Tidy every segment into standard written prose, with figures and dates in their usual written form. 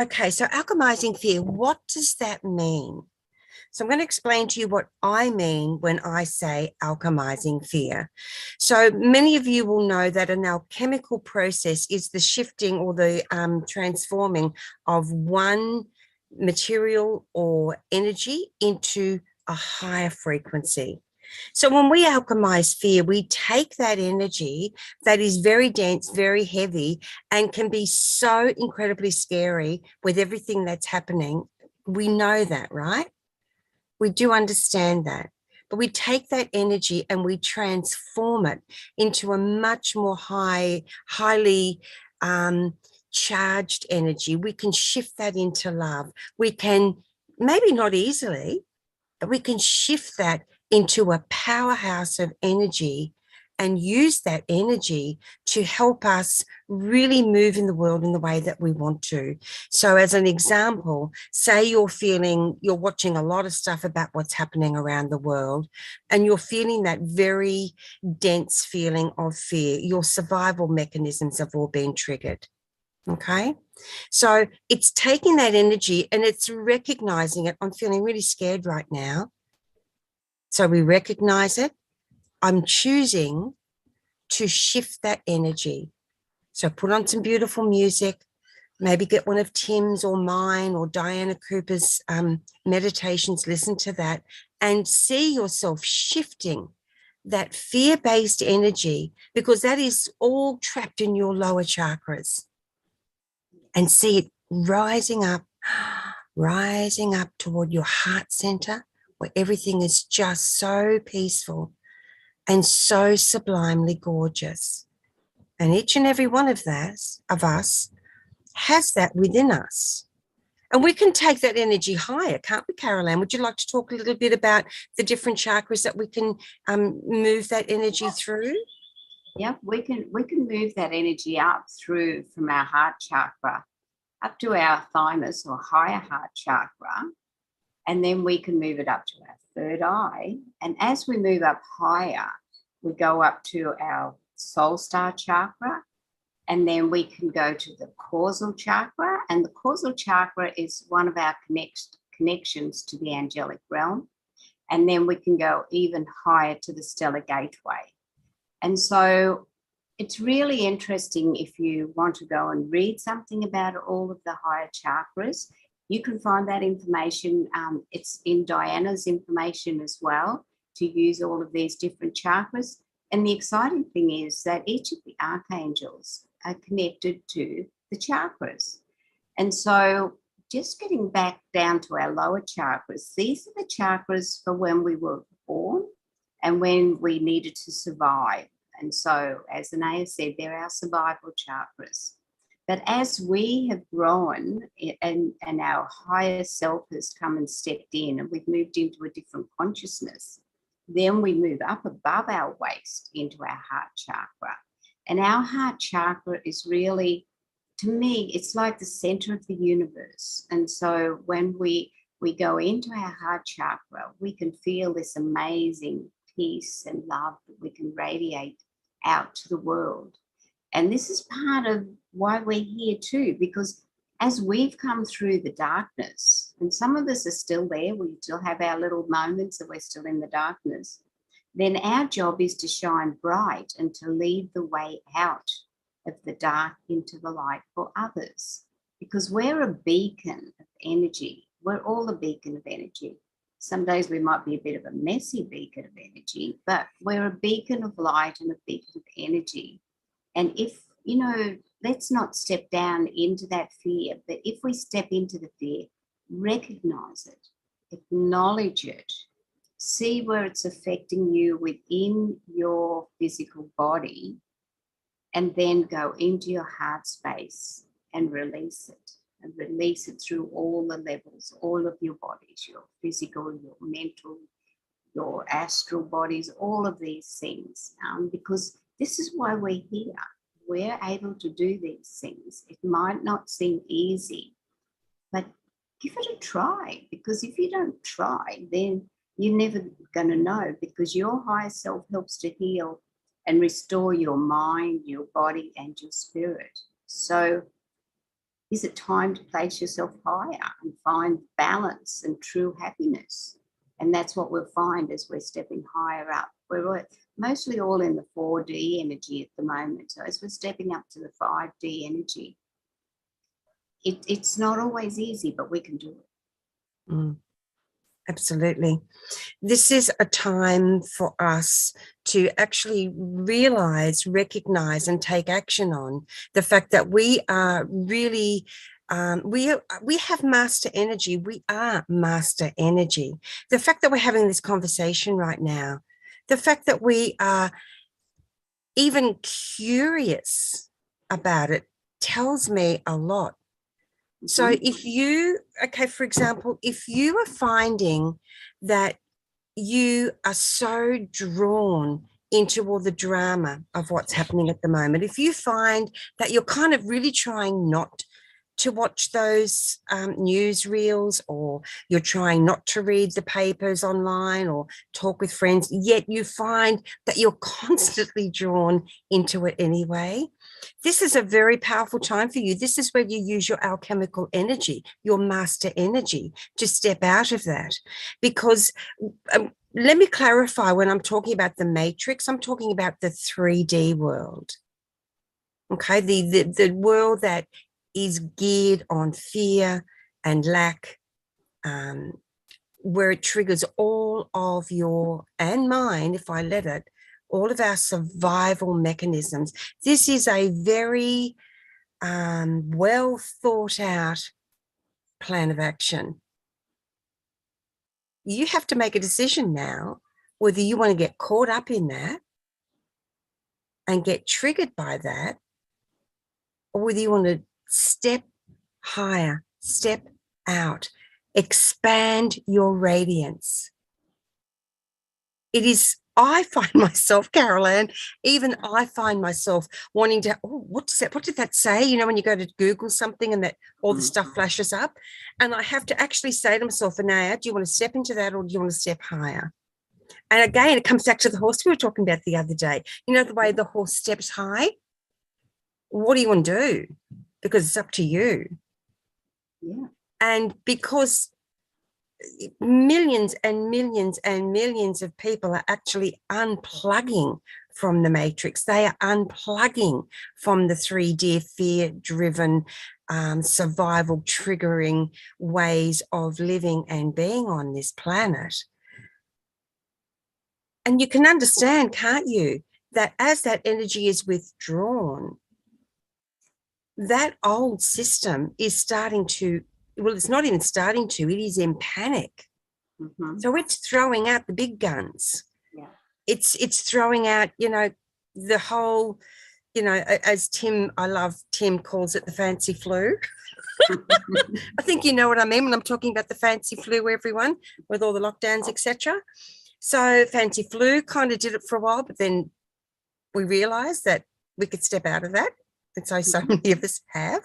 Okay, so alchemizing fear, what does that mean? So I'm going to explain to you what I mean when I say alchemizing fear. So many of you will know that an alchemical process is the shifting or the transforming of one material or energy into a higher frequency. So when we alchemize fear, we take that energy that is very dense, very heavy, and can be so incredibly scary with everything that's happening. We know that, right? We do understand that. But we take that energy and we transform it into a much more highly charged energy. We can shift that into love. We can, maybe not easily, but we can shift that into a powerhouse of energy and use that energy to help us really move in the world in the way that we want to. So as an example, say you're watching a lot of stuff about what's happening around the world, and you're feeling that very dense feeling of fear. Your survival mechanisms have all been triggered. Okay. So it's taking that energy and it's recognizing it. I'm feeling really scared right now. So we recognize it. I'm choosing to shift that energy. So put on some beautiful music, maybe get one of Tim's or mine or Diana Cooper's meditations, listen to that, and see yourself shifting that fear-based energy, because that is all trapped in your lower chakras, and see it rising up toward your heart center, where everything is just so peaceful and so sublimely gorgeous. And each and every one of us has that within us. And we can take that energy higher, can't we, Caroline? Would you like to talk a little bit about the different chakras that we can move that energy through? Yeah, we can move that energy up through from our heart chakra up to our thymus or higher heart chakra. And then we can move it up to our third eye. And as we move up higher, we go up to our soul star chakra. And then we can go to the causal chakra. And the causal chakra is one of our connections to the angelic realm. And then we can go even higher to the stellar gateway. And so it's really interesting if you want to go and read something about all of the higher chakras. You can find that information. It's in Diana's information as well, to use all of these different chakras. And the exciting thing is that each of the archangels are connected to the chakras. And so just getting back down to our lower chakras, these are the chakras for when we were born and when we needed to survive. And so, as Anaya said, they're our survival chakras. But as we have grown and our higher self has come and stepped in and we've moved into a different consciousness, then we move up above our waist into our heart chakra. And our heart chakra is really, to me, it's like the center of the universe. And so when we go into our heart chakra, we can feel this amazing peace and love that we can radiate out to the world. And this is part of why we're here too, because as we've come through the darkness, and some of us are still there, we still have our little moments that we're still in the darkness, then our job is to shine bright and to lead the way out of the dark into the light for others, because we're a beacon of energy. We're all a beacon of energy. Some days we might be a bit of a messy beacon of energy, but we're a beacon of light and a beacon of energy. And if, let's not step down into that fear, but if we step into the fear, recognize it, acknowledge it, see where it's affecting you within your physical body, and then go into your heart space and release it. And release it through all the levels, all of your bodies, your physical, your mental, your astral bodies, all of these things. Because this is why we're here. We're able to do these things. It might not seem easy, but give it a try. Because if you don't try, then you're never going to know, because your higher self helps to heal and restore your mind, your body, and your spirit. So Is it time to place yourself higher and find balance and true happiness? And that's what we'll find as we're stepping higher up. We're mostly all in the 4D energy at the moment. So as we're stepping up to the 5D energy, it's not always easy, but we can do it. Absolutely. This is a time for us to actually realize, recognize, and take action on the fact that we are really, we have master energy. We are master energy. The fact that we're having this conversation right now, the fact that we are even curious about it tells me a lot. So if you, okay, for example, if you are finding that you are so drawn into all the drama of what's happening at the moment, if you find that you're kind of really trying not to watch those news reels, or you're trying not to read the papers online or talk with friends, yet you find that you're constantly drawn into it anyway, this is a very powerful time for you. This is where you use your alchemical energy, your master energy, to step out of that. Because let me clarify, when I'm talking about the matrix, I'm talking about the 3D world. Okay, the world that is geared on fear and lack, where it triggers all of your, and mine, if I let it, all of our survival mechanisms. This is a very well thought out plan of action. You have to make a decision now whether you want to get caught up in that and get triggered by that, or whether you want to step higher, step out, expand your radiance. It is, I find myself, Carol Ann, even I find myself wanting to, oh, what's that? What did that say? You know, when you go to Google something and that all the stuff flashes up, and I have to actually say to myself, Anaya, do you want to step into that, or do you want to step higher? And again, it comes back to the horse we were talking about the other day. You know, the way the horse steps high? What do you want to do? Because it's up to you. Yeah. And because millions and millions and millions of people are actually unplugging from the matrix. They are unplugging from the 3D fear-driven, survival triggering ways of living and being on this planet. And you can understand, can't you, that as that energy is withdrawn, that old system is starting to, well, it's not even starting to, it is in panic. So it's throwing out the big guns. Yeah. It's throwing out, you know, the whole, you know, as Tim, I love Tim calls it, the fancy flu. I think you know what I mean when I'm talking about the fancy flu, everyone, with all the lockdowns, etc. So fancy flu kind of did it for a while, but then we realized that we could step out of that. And so many of us have.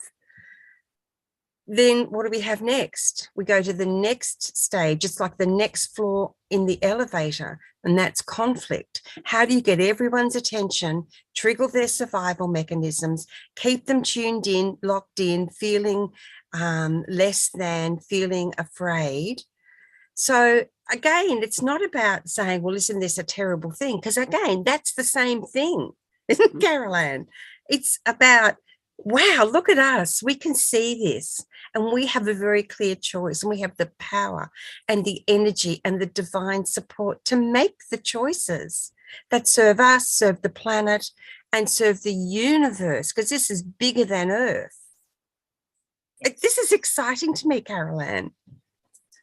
Then what do we have next? We go to the next stage. It's like the next floor in the elevator, and that's conflict. How do you get everyone's attention, trigger their survival mechanisms, keep them tuned in, locked in, feeling less than, feeling afraid? So again, it's not about saying, well, isn't this a terrible thing? Because again, that's the same thing, isn't it, Carol Ann? It's about, wow, look at us. We can see this, and we have a very clear choice, and we have the power and the energy and the divine support to make the choices that serve us, serve the planet, and serve the universe, because this is bigger than Earth. This is exciting to me, Carol Ann.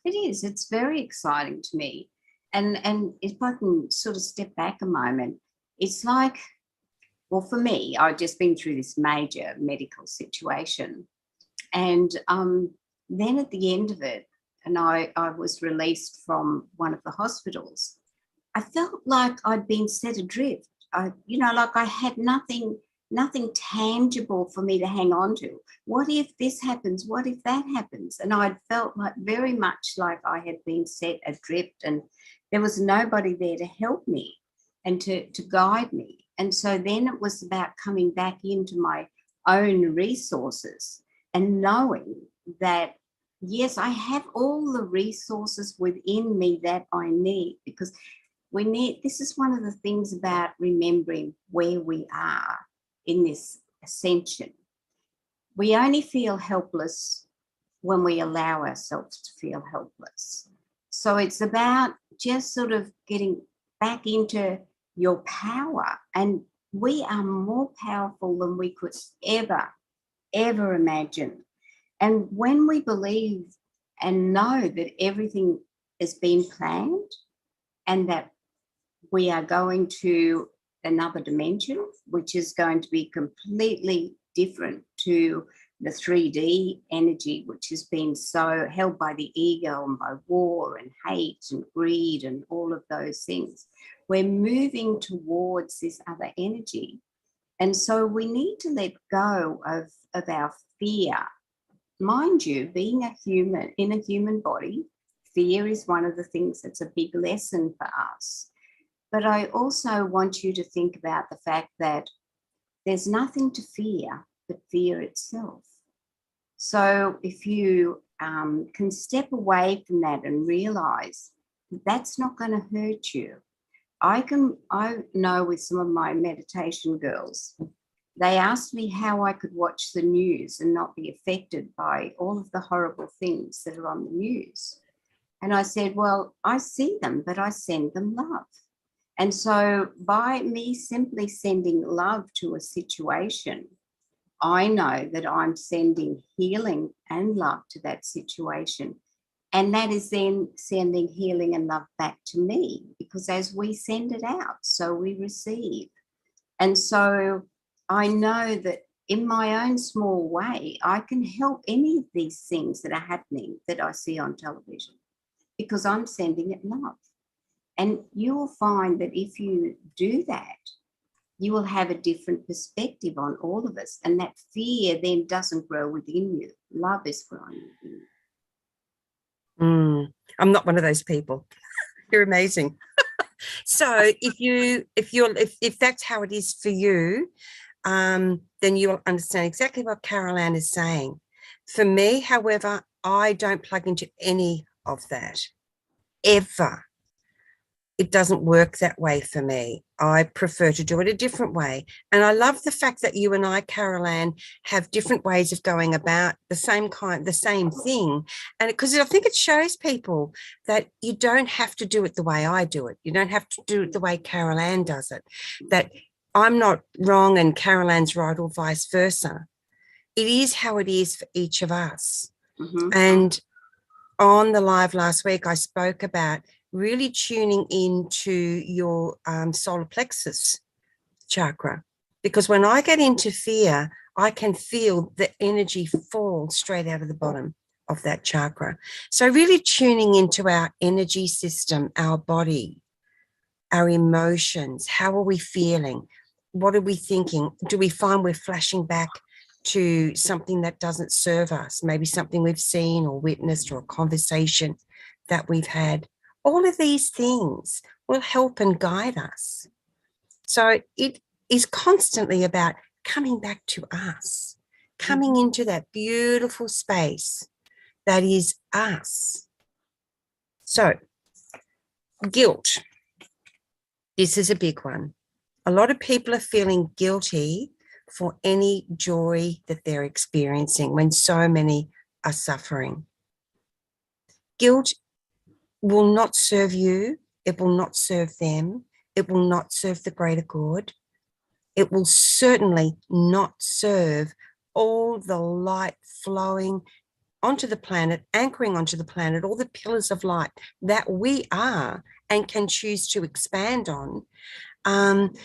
It is. It's very exciting to me. And if I can sort of step back a moment, it's like, well, for me, I've just been through this major medical situation. And then at the end of it, and I was released from one of the hospitals, I felt like I'd been set adrift. Like I had nothing tangible for me to hang on to. What if this happens? What if that happens? And I felt like very much like I had been set adrift, and there was nobody there to help me and to guide me. And so then it was about coming back into my own resources and knowing that, yes, I have all the resources within me that I need, because this is one of the things about remembering where we are in this ascension. We only feel helpless when we allow ourselves to feel helpless. So it's about just sort of getting back into your power. And we are more powerful than we could ever imagine. And when we believe and know that everything has been planned and that we are going to another dimension, which is going to be completely different to the 3D energy, which has been so held by the ego and by war and hate and greed and all of those things. We're moving towards this other energy. And so we need to let go of our fear. Mind you, being a human in a human body, fear is one of the things that's a big lesson for us. But I also want you to think about the fact that there's nothing to fear but fear itself. So if you can step away from that and realize that's not going to hurt you. I know with some of my meditation girls, they asked me how I could watch the news and not be affected by all of the horrible things that are on the news. And I said, well, I see them, but I send them love. And so by me simply sending love to a situation, I know that I'm sending healing and love to that situation. And that is then sending healing and love back to me, because as we send it out, so we receive. And so I know that in my own small way, I can help any of these things that are happening that I see on television, because I'm sending it love. And you will find that if you do that, you will have a different perspective on all of us. And that fear then doesn't grow within you. Love is growing within you. I'm not one of those people. You're amazing. So if that's how it is for you, then you'll understand exactly what Carol Ann is saying. For me, however, I don't plug into any of that ever. It doesn't work that way for me. I prefer to do it a different way. And I love the fact that you and I, Carol Ann, have different ways of going about the same thing. And because I think it shows people that you don't have to do it the way I do it. You don't have to do it the way Carol Ann does it. That I'm not wrong and Carol Ann's right, or vice versa. It is how it is for each of us. Mm-hmm. And on the live last week, I spoke about really tuning into your solar plexus chakra, because when I get into fear, I can feel the energy fall straight out of the bottom of that chakra. So really tuning into our energy system, our body, our emotions. How are we feeling? What are we thinking? Do we find we're flashing back to something that doesn't serve us, maybe something we've seen or witnessed, or a conversation that we've had? All of these things will help and guide us. So it is constantly about coming back to us, coming into that beautiful space that is us. So guilt. This is a big one. A lot of people are feeling guilty for any joy that they're experiencing when so many are suffering. Guilt will not serve you. It will not serve them. It will not serve the greater good. It will certainly not serve all the light flowing onto the planet, anchoring onto the planet, all the pillars of light that we are and can choose to expand on.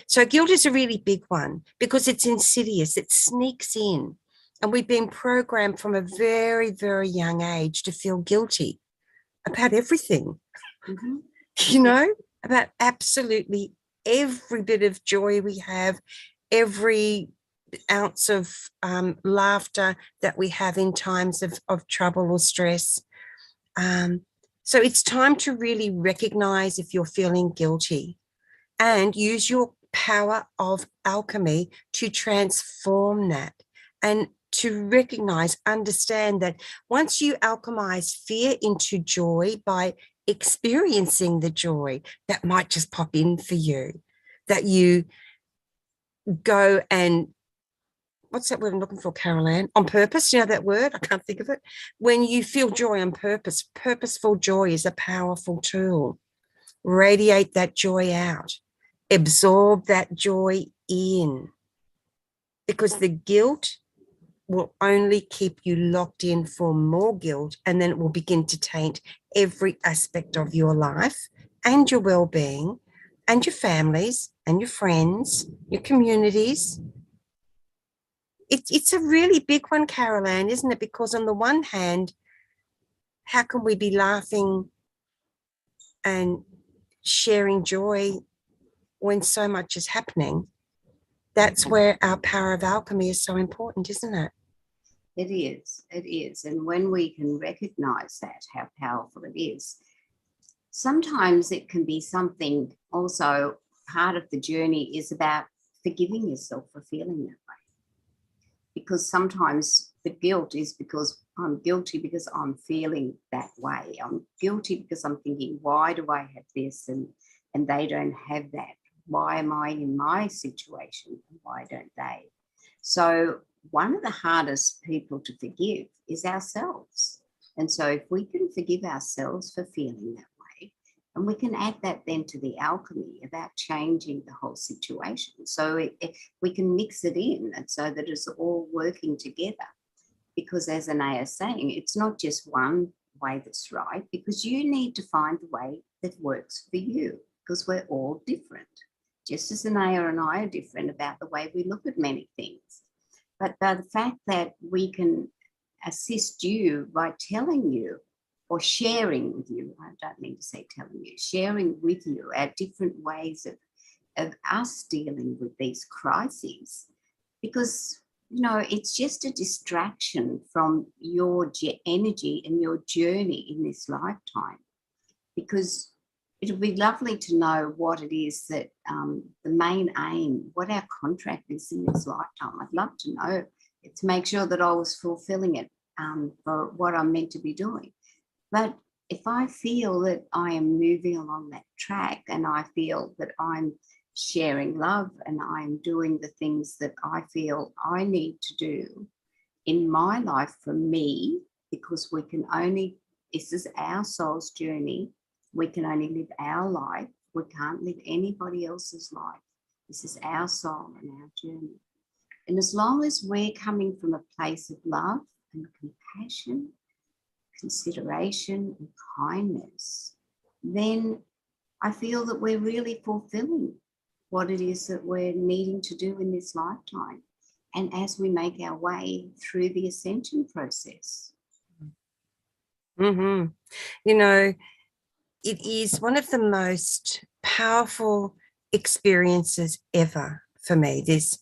So guilt is a really big one because it's insidious. It sneaks in. And we've been programmed from a very, very young age to feel guilty about everything, you know, about absolutely every bit of joy we have, every ounce of laughter that we have in times of trouble or stress. So it's time to really recognize if you're feeling guilty and use your power of alchemy to transform that and to recognize, understand that once you alchemize fear into joy by experiencing the joy that might just pop in for you, that you go and, what's that word I'm looking for, Carol Ann? On purpose, you know that word? I can't think of it. When you feel joy on purpose, purposeful joy is a powerful tool. Radiate that joy out. Absorb that joy in. Because the guilt will only keep you locked in for more guilt, and then it will begin to taint every aspect of your life and your well-being and your families and your friends, your communities. It's a really big one, Carol Ann, isn't it? Because on the one hand, how can we be laughing and sharing joy when so much is happening? That's where our power of alchemy is so important, isn't it? It is. It is. And when we can recognize that, how powerful it is, sometimes it can be something also, part of the journey is about forgiving yourself for feeling that way. Because sometimes the guilt is because I'm guilty because I'm feeling that way. I'm guilty because I'm thinking, why do I have this and they don't have that? Why am I in my situation and why don't they? So one of the hardest people to forgive is ourselves. And so if we can forgive ourselves for feeling that way, and we can add that then to the alchemy about changing the whole situation. So we can mix it in and so that it's all working together. Because as Anaya is saying, it's not just one way that's right, because you need to find the way that works for you, because we're all different. Just as Anaya and I are different about the way we look at many things. But by the fact that we can assist you by telling you or sharing with you, I don't mean to say telling you, sharing with you our different ways of us dealing with these crises, because, you know, it's just a distraction from your energy and your journey in this lifetime, because it would be lovely to know what it is that the main aim, what our contract is in this lifetime. I'd love to know it, to make sure that I was fulfilling it for what I'm meant to be doing. But if I feel that I am moving along that track and I feel that I'm sharing love and I'm doing the things that I feel I need to do in my life for me, because we can only, this is our soul's journey. We can only live our life. We can't live anybody else's life. This is our soul and our journey. And as long as we're coming from a place of love and compassion, consideration and kindness, then I feel that we're really fulfilling what it is that we're needing to do in this lifetime. And as we make our way through the ascension process. Mm-hmm. You know, it is one of the most powerful experiences ever for me. This,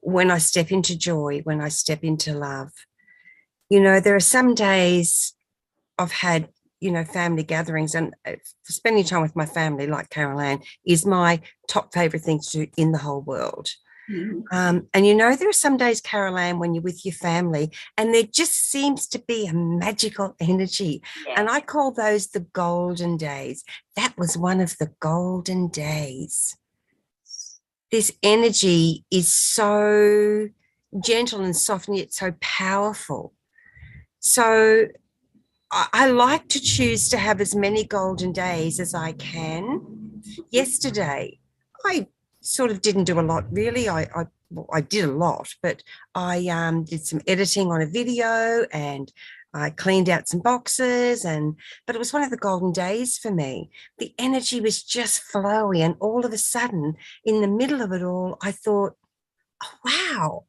when I step into joy, when I step into love. You know, there are some days I've had, you know, family gatherings, and spending time with my family, like Carol Ann, is my top favorite thing to do in the whole world. Mm-hmm. And you know, there are some days, Carol Ann, when you're with your family and there just seems to be a magical energy. Yeah. And I call those the golden days. That was one of the golden days. This energy is so gentle and soft and yet so powerful. So I like to choose to have as many golden days as I can. Yesterday, I sort of didn't do a lot, really. I did a lot, but I did some editing on a video and I cleaned out some boxes, but it was one of the golden days for me. The energy was just flowy, and all of a sudden, in the middle of it all, I thought, oh, wow,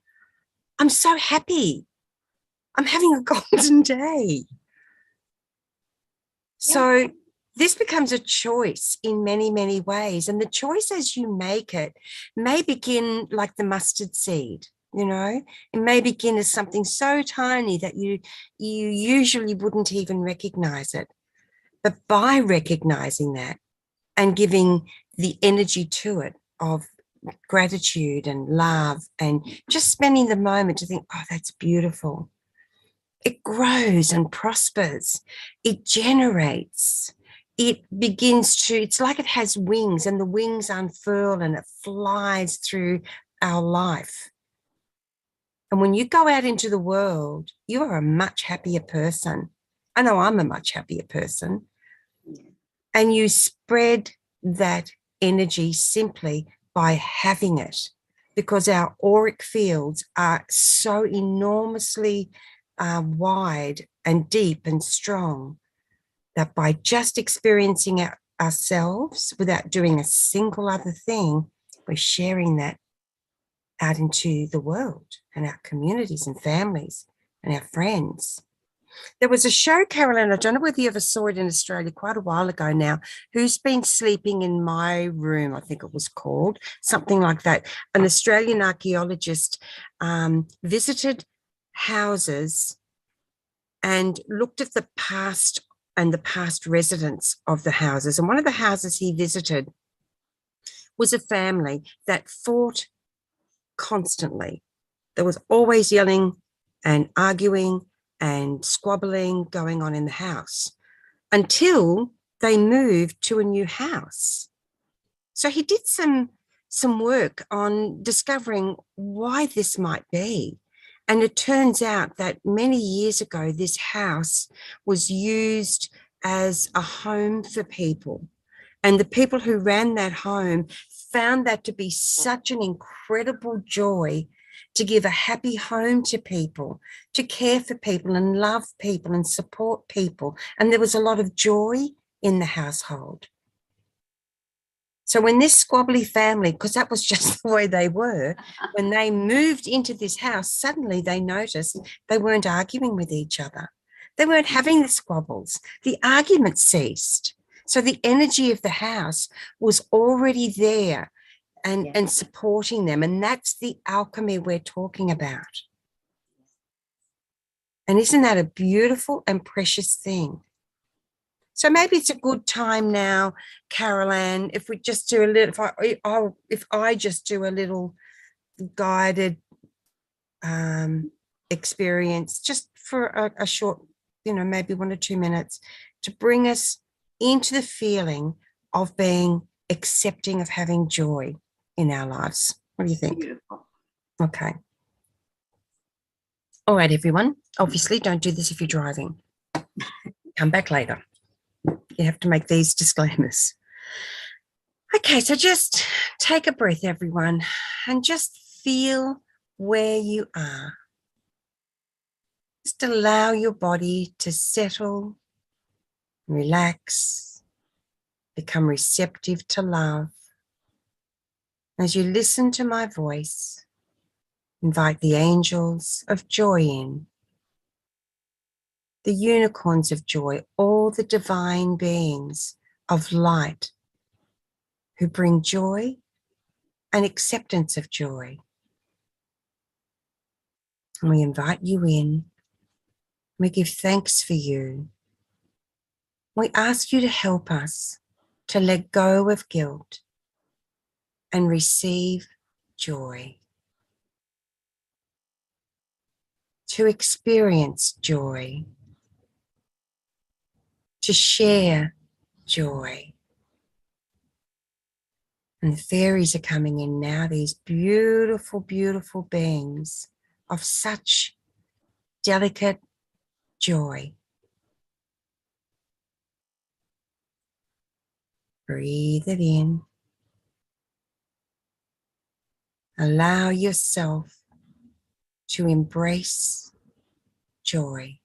I'm so happy. I'm having a golden day. So this becomes a choice in many, many ways. And the choice as you make it may begin like the mustard seed, you know, it may begin as something so tiny that you usually wouldn't even recognize it. But by recognizing that and giving the energy to it of gratitude and love, and just spending the moment to think, oh, that's beautiful. It grows and prospers. It generates. It begins to, it's like it has wings, and the wings unfurl and it flies through our life. And when you go out into the world, you are a much happier person. I know I'm a much happier person. And you spread that energy simply by having it, because our auric fields are so enormously wide and deep and strong that by just experiencing ourselves without doing a single other thing, we're sharing that out into the world and our communities and families and our friends. There was a show, Carolyn, I don't know whether you ever saw it in Australia quite a while ago now, Who's Been Sleeping in My Room, I think it was called, something like that. An Australian archaeologist visited houses and looked at the past and the past residents of the houses. And one of the houses he visited was a family that fought constantly. There was always yelling and arguing and squabbling going on in the house until they moved to a new house. So he did some work on discovering why this might be. And it turns out that many years ago, this house was used as a home for people. And the people who ran that home found that to be such an incredible joy, to give a happy home to people, to care for people and love people and support people. And there was a lot of joy in the household. So when this squabbly family, because that was just the way they were, when they moved into this house, suddenly they noticed they weren't arguing with each other. They weren't having the squabbles. The arguments ceased. So the energy of the house was already there and supporting them. And that's the alchemy we're talking about. And isn't that a beautiful and precious thing? So maybe it's a good time now, Carol-Ann, if we just do a little, if I just do a little guided experience, just for a short, maybe 1 or 2 minutes, to bring us into the feeling of being accepting of having joy in our lives. What do you think? Beautiful. Okay. All right, everyone. Obviously, don't do this if you're driving. Come back later. You have to make these disclaimers. Okay, so just take a breath, everyone, and just feel where you are. Just allow your body to settle, relax, become receptive to love. As you listen to my voice, invite the angels of joy in, the unicorns of joy, all the divine beings of light who bring joy and acceptance of joy. And we invite you in. We give thanks for you. We ask you to help us to let go of guilt and receive joy, to experience joy, to share joy. And the fairies are coming in now, these beautiful, beautiful beings of such delicate joy. Breathe it in. Allow yourself to embrace joy.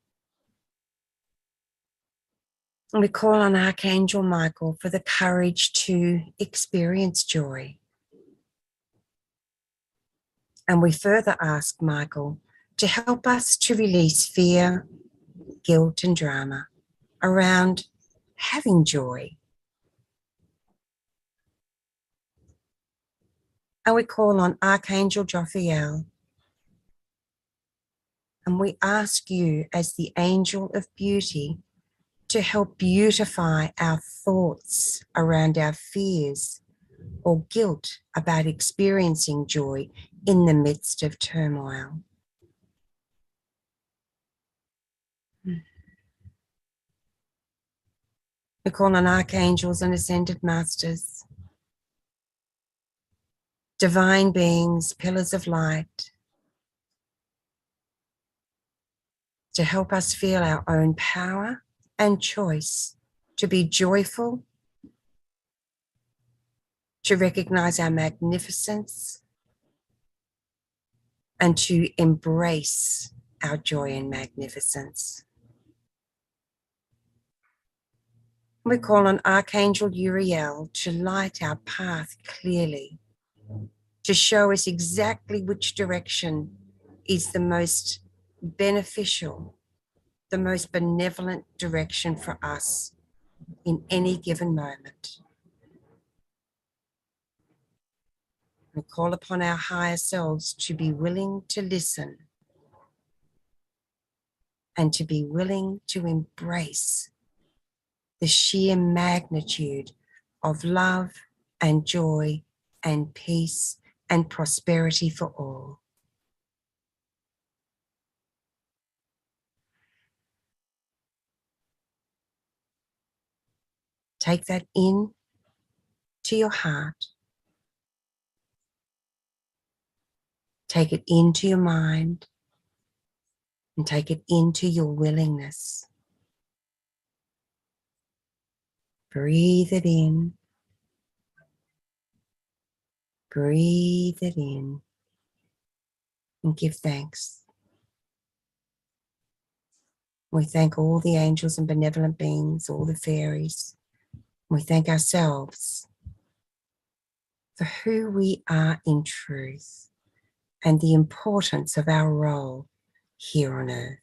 And we call on Archangel Michael for the courage to experience joy. And we further ask Michael to help us to release fear, guilt, and drama around having joy. And we call on Archangel Jophiel. And we ask you, as the angel of beauty, to help beautify our thoughts around our fears or guilt about experiencing joy in the midst of turmoil. We call on archangels and ascended masters, divine beings, pillars of light, to help us feel our own power and choice to be joyful, to recognize our magnificence, and to embrace our joy and magnificence. We call on Archangel Uriel to light our path clearly, to show us exactly which direction is the most beneficial, the most benevolent direction for us in any given moment. We call upon our higher selves to be willing to listen and to be willing to embrace the sheer magnitude of love and joy and peace and prosperity for all. Take that in to your heart. Take it into your mind and take it into your willingness. Breathe it in. Breathe it in and give thanks. We thank all the angels and benevolent beings, all the fairies. We thank ourselves for who we are in truth and the importance of our role here on earth.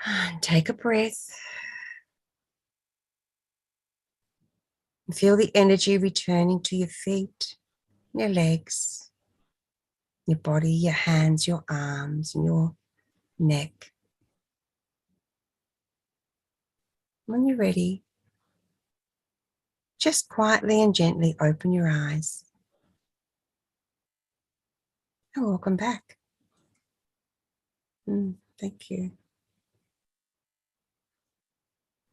And take a breath. Feel the energy returning to your feet, your legs, your body, your hands, your arms, and your neck. When you're ready, just quietly and gently open your eyes. And welcome back. Thank you.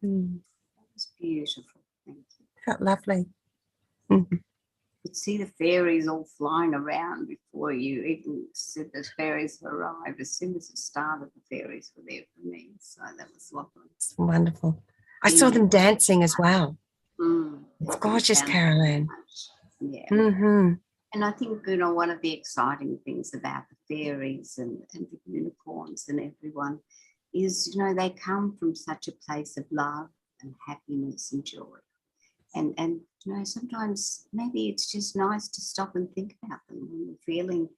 That was beautiful. Thank you. Felt lovely. You could see the fairies all flying around before you even said the fairies arrived. As soon as it started, the fairies were there for me. So that was lovely. It's wonderful. I saw them dancing as well. It's gorgeous, Caroline. Yeah. Mm-hmm. And I think, one of the exciting things about the fairies and the unicorns and everyone is, they come from such a place of love and happiness and joy. And sometimes maybe it's just nice to stop and think about them when we're feeling,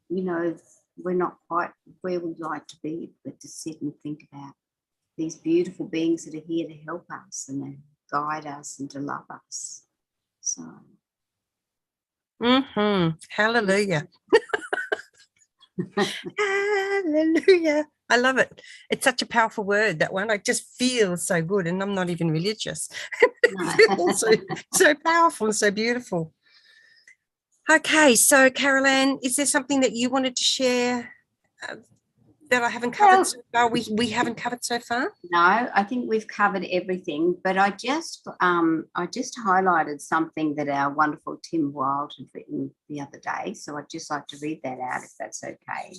we're not quite where we'd like to be, but to sit and think about these beautiful beings that are here to help us and to guide us and to love us. So. Hallelujah. Hallelujah. I love it. It's such a powerful word, that one. I just feel so good, and I'm not even religious. It feels so powerful and so beautiful. Okay, so Caroline, is there something that you wanted to share that I haven't covered so far? We haven't covered so far? No, I think we've covered everything, but I just highlighted something that our wonderful Tim Wilde had written the other day. So I'd just like to read that out, if that's okay.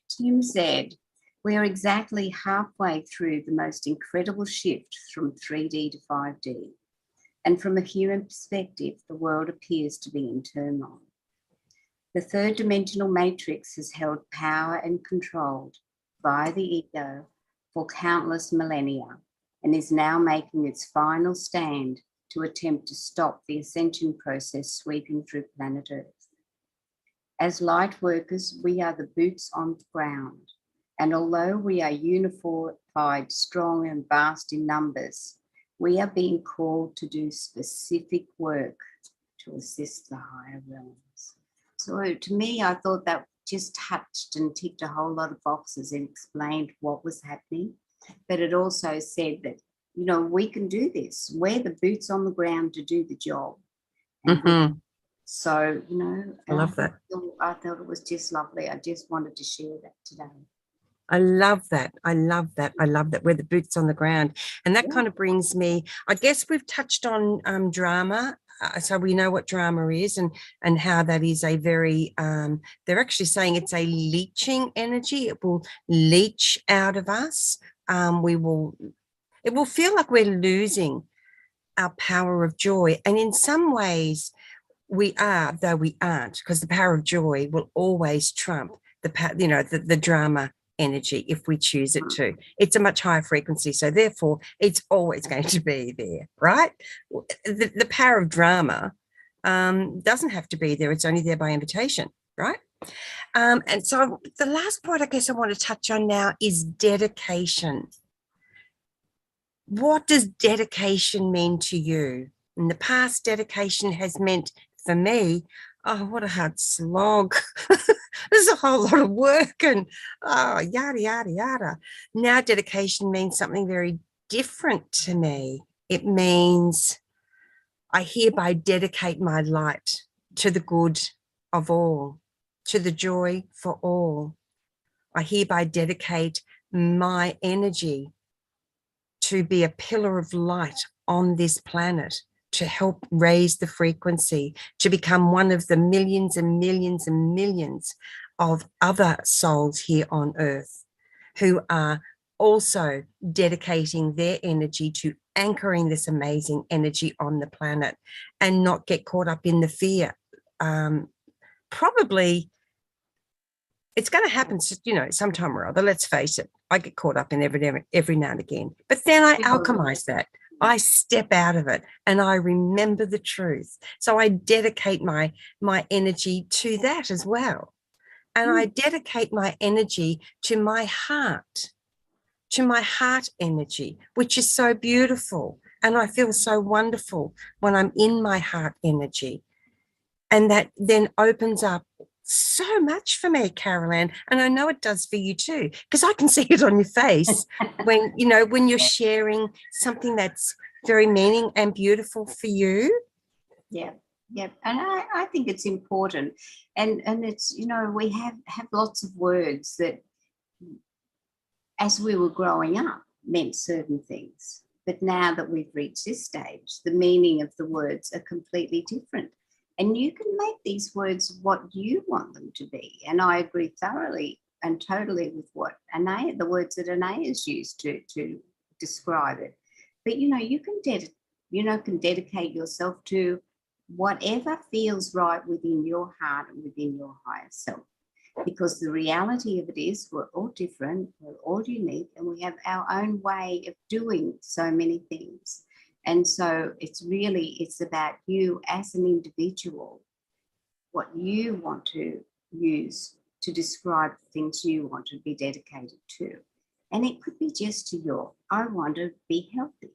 Tim said, "We are exactly halfway through the most incredible shift from 3D to 5D. And from a human perspective, the world appears to be in turmoil. The third dimensional matrix has held power and controlled by the ego for countless millennia and is now making its final stand to attempt to stop the ascension process sweeping through planet Earth. As light workers, we are the boots on the ground, and although we are unified, strong and vast in numbers, we are being called to do specific work to assist the higher realms." So to me, I thought that just touched and ticked a whole lot of boxes and explained what was happening. But it also said that you know, we can do this. We're the boots on the ground to do the job. And so, you know, I love that. I thought it was just lovely. I just wanted to share that today. I love that. I love that. I love that. We're the boots on the ground. And that kind of brings me, I guess we've touched on drama. So we know what drama is and how that is a very, they're actually saying it's a leeching energy. It will leach out of us. It will feel like we're losing our power of joy. And in some ways we are, though we aren't, because the power of joy will always trump the drama energy if we choose it to. It's a much higher frequency, so therefore it's always going to be there, right? The power of drama doesn't have to be there. It's only there by invitation, right? And so the last point I guess I want to touch on now is dedication. What does dedication mean to you? In the past, dedication has meant for me, oh, what a hard slog. There's a whole lot of work and yada, yada, yada. Now dedication means something very different to me. It means I hereby dedicate my light to the good of all, to the joy for all. I hereby dedicate my energy to be a pillar of light on this planet, to help raise the frequency, to become one of the millions and millions and millions of other souls here on earth who are also dedicating their energy to anchoring this amazing energy on the planet and not get caught up in the fear. Probably it's going to happen, you know, sometime or other. Let's face it. I get caught up in every now and again, but then I alchemize that. I step out of it and I remember the truth. So I dedicate my energy to that as well. And I dedicate my energy to my heart energy, which is so beautiful. And I feel so wonderful when I'm in my heart energy. And that then opens up so much for me, Carol-Ann, and I know it does for you too, because I can see it on your face when you're sharing something that's very meaning and beautiful for you. Yeah, and I think it's important, and it's, you know, we have lots of words that, as we were growing up, meant certain things, but now that we've reached this stage, the meaning of the words are completely different. And you can make these words what you want them to be. And I agree thoroughly and totally with what the words that Anaya's used to describe it. But, you know, you can dedicate yourself to whatever feels right within your heart and within your higher self. Because the reality of it is we're all different, we're all unique, and we have our own way of doing so many things. And so it's about you as an individual, what you want to use to describe the things you want to be dedicated to. And it could be just to I want to be healthy.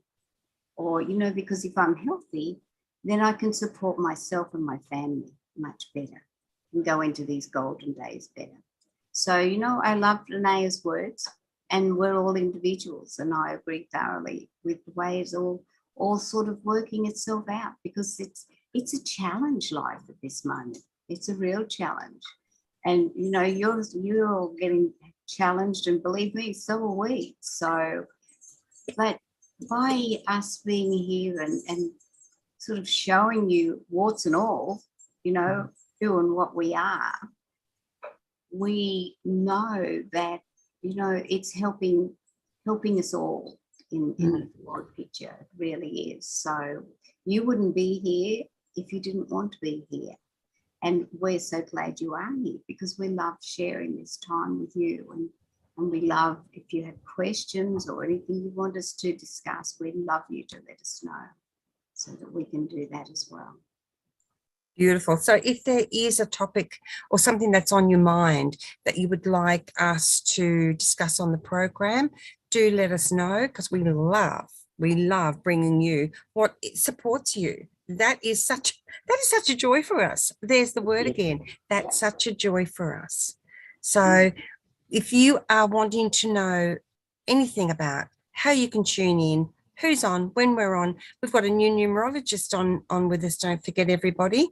Or, you know, because if I'm healthy, then I can support myself and my family much better and go into these golden days better. So, you know, I love Renee's words, and we're all individuals, and I agree thoroughly with the way it's all sort of working itself out, because it's a challenge life at this moment. It's a real challenge. And, you know, you're all getting challenged, and believe me, so are we. So, but by us being here and sort of showing you warts and all, you know, doing what we are, we know that, you know, it's helping us all in the broad picture. It really is. So you wouldn't be here if you didn't want to be here. And we're so glad you are here, because we love sharing this time with you. And we love, if you have questions or anything you want us to discuss, we'd love you to let us know so that we can do that as well. Beautiful. So if there is a topic or something that's on your mind that you would like us to discuss on the program, do let us know, because we love bringing you what supports you. That is such a joy for us. There's the word again. That's such a joy for us. So if you are wanting to know anything about how you can tune in, who's on, when we're on. We've got a new numerologist on with us. Don't forget, everybody.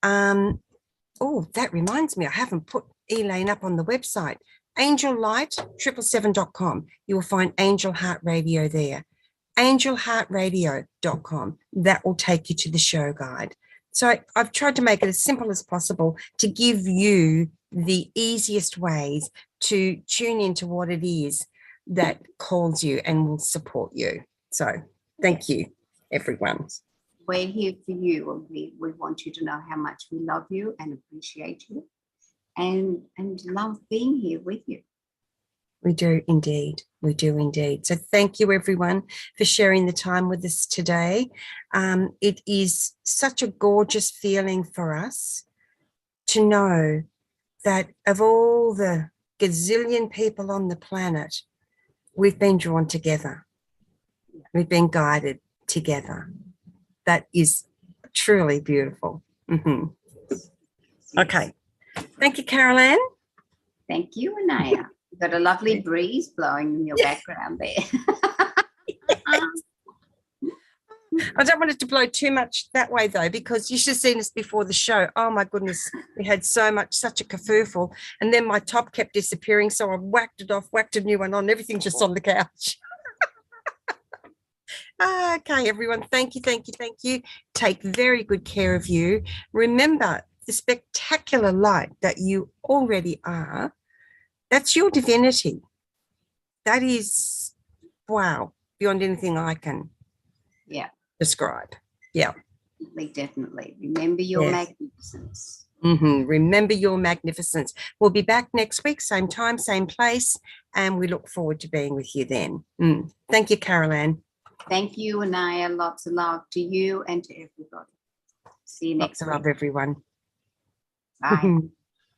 Oh, that reminds me, I haven't put Elaine up on the website. AngelLight777.com. You will find Angel Heart Radio there. AngelHeartRadio.com. That will take you to the show guide. So I've tried to make it as simple as possible to give you the easiest ways to tune into what it is that calls you and will support you. So thank you, everyone. We're here for you, and we want you to know how much we love you and appreciate you and love being here with you. We do indeed. We do indeed. So thank you, everyone, for sharing the time with us today. It is such a gorgeous feeling for us to know that of all the gazillion people on the planet, we've been drawn together. We've been guided together. That is truly beautiful. Okay. Thank you, Carol-Ann. Thank you, Anaya. You've got a lovely breeze blowing in your background there. I don't want it to blow too much that way, though, because you should have seen us before the show. Oh, my goodness. We had such a kerfuffle. And then my top kept disappearing, so I whacked it off, whacked a new one on, everything just on the couch. Okay, everyone. Thank you, thank you, thank you. Take very good care of you. Remember the spectacular light that you already are. That's your divinity. That is, wow, beyond anything I can describe. Yeah. Definitely. Remember your magnificence. Remember your magnificence. We'll be back next week, same time, same place, and we look forward to being with you then. Thank you, Carol-Ann. Thank you, Anaya. Lots of love to you and to everybody. See you next week. Lots of love, everyone. Bye.